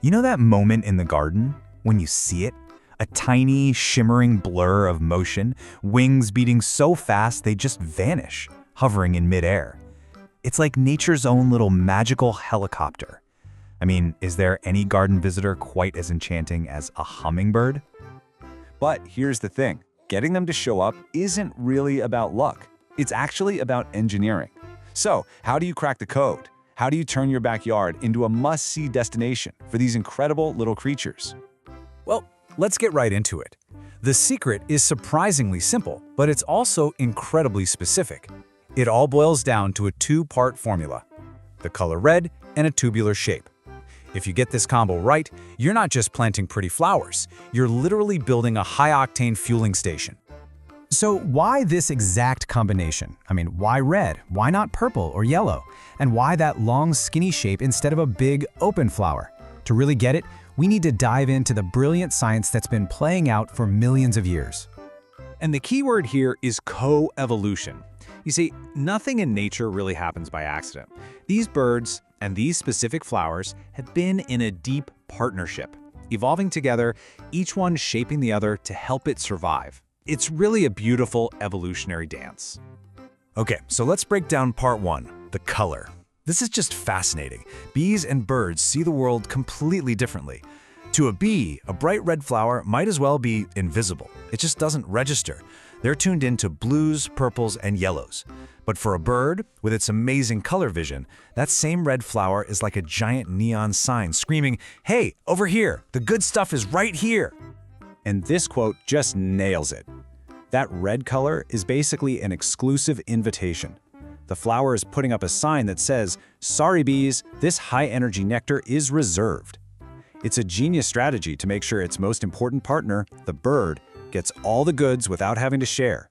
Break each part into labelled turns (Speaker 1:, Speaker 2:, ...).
Speaker 1: You know that moment in the garden when you see it? A tiny, shimmering blur of motion, wings beating so fast they just vanish, hovering in midair. It's like nature's own little magical helicopter. I mean, is there any garden visitor quite as enchanting as a hummingbird?
Speaker 2: But here's the thing, getting them to show up isn't really about luck. It's actually about engineering. So, how do you crack the code? How do you turn your backyard into a must-see destination for these incredible little creatures?
Speaker 3: Well, let's get right into it. The secret is surprisingly simple, but it's also incredibly specific. It all boils down to a two-part formula: the color red and a tubular shape. If you get this combo right, you're not just planting pretty flowers, you're literally building a high-octane fueling station. So why this exact combination? I mean, why red? Why not purple or yellow? And why that long, skinny shape instead of a big, open flower? To really get it, we need to dive into the brilliant science that's been playing out for millions of years.
Speaker 4: And the key word here is co-evolution. You see, nothing in nature really happens by accident. These birds and these specific flowers have been in a deep partnership, evolving together, each one shaping the other to help it survive. It's really a beautiful evolutionary dance.
Speaker 3: Okay, so let's break down part one, the color. This is just fascinating. Bees and birds see the world completely differently. To a bee, a bright red flower might as well be invisible. It just doesn't register. They're tuned into blues, purples, and yellows. But for a bird, with its amazing color vision, that same red flower is like a giant neon sign screaming, "Hey, over here, the good stuff is right here."
Speaker 2: And this quote just nails it. That red color is basically an exclusive invitation. The flower is putting up a sign that says, "Sorry bees, this high-energy nectar is reserved." It's a genius strategy to make sure its most important partner, the bird, gets all the goods without having to share.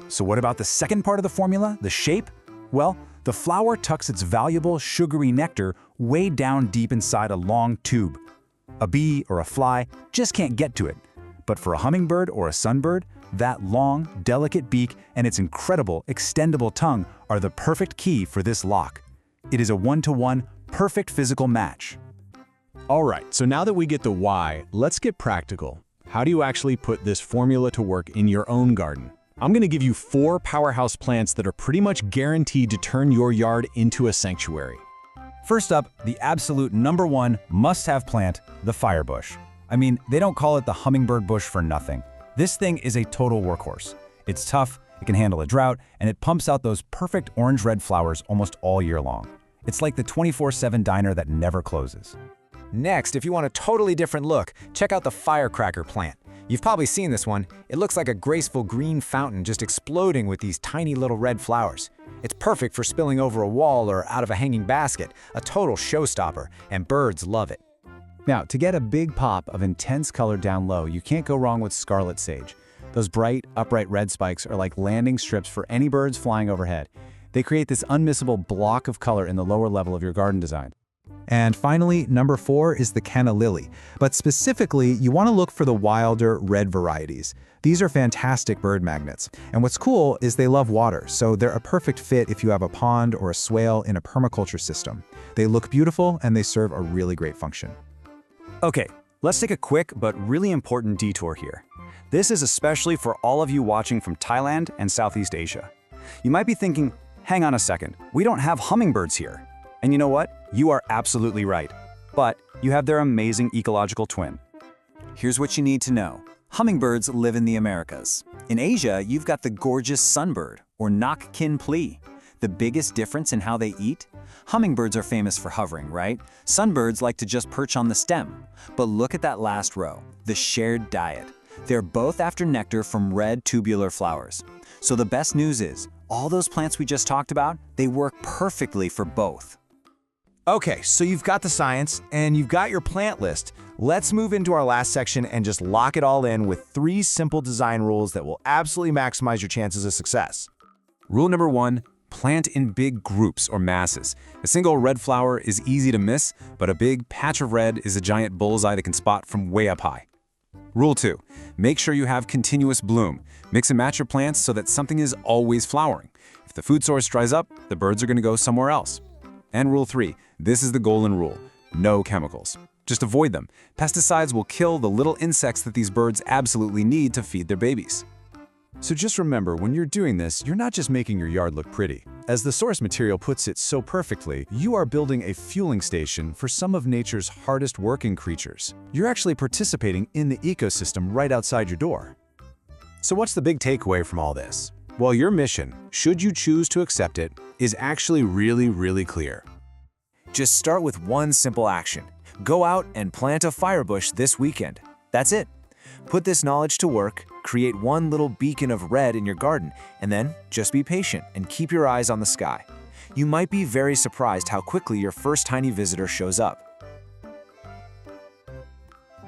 Speaker 3: So what about the second part of the formula, the shape? Well, the flower tucks its valuable sugary nectar way down deep inside a long tube. A bee or a fly just can't get to it. But for a hummingbird or a sunbird, that long, delicate beak and its incredible, extendable tongue are the perfect key for this lock. It is a one-to-one, perfect physical match.
Speaker 2: All right, so now that we get the why, let's get practical. How do you actually put this formula to work in your own garden? I'm going to give you 4 powerhouse plants that are pretty much guaranteed to turn your yard into a sanctuary.
Speaker 3: First up, the absolute #1 must-have plant, the firebush. I mean, they don't call it the hummingbird bush for nothing. This thing is a total workhorse. It's tough, it can handle a drought, and it pumps out those perfect orange-red flowers almost all year long. It's like the 24/7 diner that never closes.
Speaker 4: Next, if you want a totally different look, check out the Firecracker Plant. You've probably seen this one. It looks like a graceful green fountain just exploding with these tiny little red flowers. It's perfect for spilling over a wall or out of a hanging basket, a total showstopper, and birds love it.
Speaker 2: Now, to get a big pop of intense color down low, you can't go wrong with Scarlet Sage. Those bright, upright red spikes are like landing strips for any birds flying overhead. They create this unmissable block of color in the lower level of your garden design.
Speaker 3: And finally, #4 is the Canna Lily. But specifically, you want to look for the wilder red varieties. These are fantastic bird magnets. And what's cool is they love water, so they're a perfect fit if you have a pond or a swale in a permaculture system. They look beautiful and they serve a really great function.
Speaker 1: Okay, let's take a quick but really important detour here. This is especially for all of you watching from Thailand and Southeast Asia. You might be thinking, hang on a second, we don't have hummingbirds here. And you know what? You are absolutely right. But you have their amazing ecological twin. Here's what you need to know. Hummingbirds live in the Americas. In Asia, you've got the gorgeous sunbird, or Nak Kin Pli. The biggest difference in how they eat? Hummingbirds are famous for hovering, right? Sunbirds like to just perch on the stem. But look at that last row, the shared diet. They're both after nectar from red tubular flowers. So the best news is, all those plants we just talked about, they work perfectly for both.
Speaker 2: Okay, so you've got the science and you've got your plant list. Let's move into our last section and just lock it all in with 3 simple design rules that will absolutely maximize your chances of success.
Speaker 5: Rule number 1, plant in big groups or masses. A single red flower is easy to miss, but a big patch of red is a giant bullseye that can spot from way up high. Rule 2, make sure you have continuous bloom. Mix and match your plants so that something is always flowering. If the food source dries up, the birds are going to go somewhere else. And rule 3, this is the golden rule, no chemicals. Just avoid them. Pesticides will kill the little insects that these birds absolutely need to feed their babies.
Speaker 3: So just remember, when you're doing this, you're not just making your yard look pretty. As the source material puts it so perfectly, you are building a fueling station for some of nature's hardest working creatures. You're actually participating in the ecosystem right outside your door.
Speaker 2: So what's the big takeaway from all this? Well, your mission, should you choose to accept it, is actually really clear. Just start with one simple action. Go out and plant a firebush this weekend. That's it. Put this knowledge to work, create one little beacon of red in your garden, and then just be patient and keep your eyes on the sky. You might be very surprised how quickly your first tiny visitor shows up.